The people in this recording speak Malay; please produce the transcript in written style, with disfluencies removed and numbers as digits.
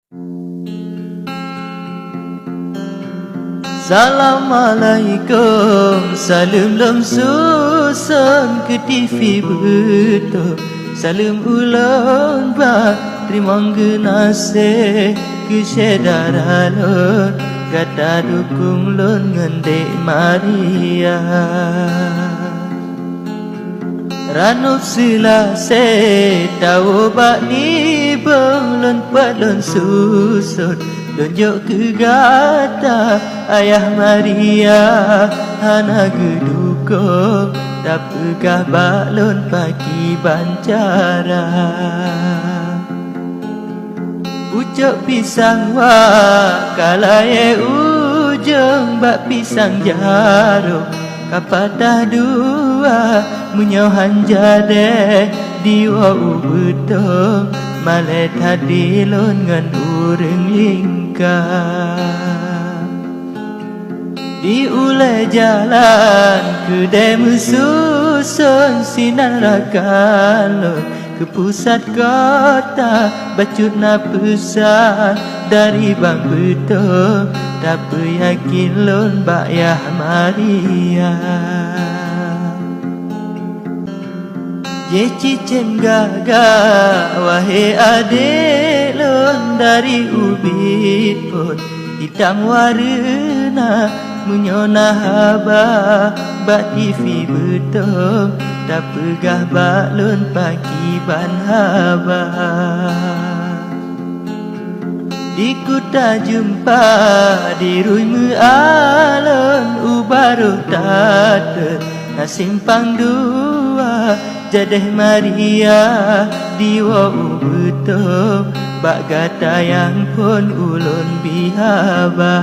Assalamualaikum, salam lem susun ke TV betul. Salam ulun ba, terima genase ke sedaralun. Kata dukung lun ngende Maria. Ranup sila se tahu bak ni belun pelun susun. Tunjuk ke gata ayah Maria hana gedukung tak pegah balon pagi bancara. Ucap pisang wa kalaya ujung bak pisang jarum kapadah dua munyohan jade diwa ubetung malet hadilun ngan ureng lingka. Di ulai jalan kedai mesusun sinar kalon ke pusat kota bacut na pesan dari bang betul tak yakin lon bayah Maria. Ye cicen gaga wahai adik lon dari ubit pun hitam warna munyona haba bak TV betul tak pegah bak lon pagi ban haba. Di kuta jumpa di rui alun ubaru tata na simpang dua jadeh Maria diwa betul bak gata yang pun ulun bihaba.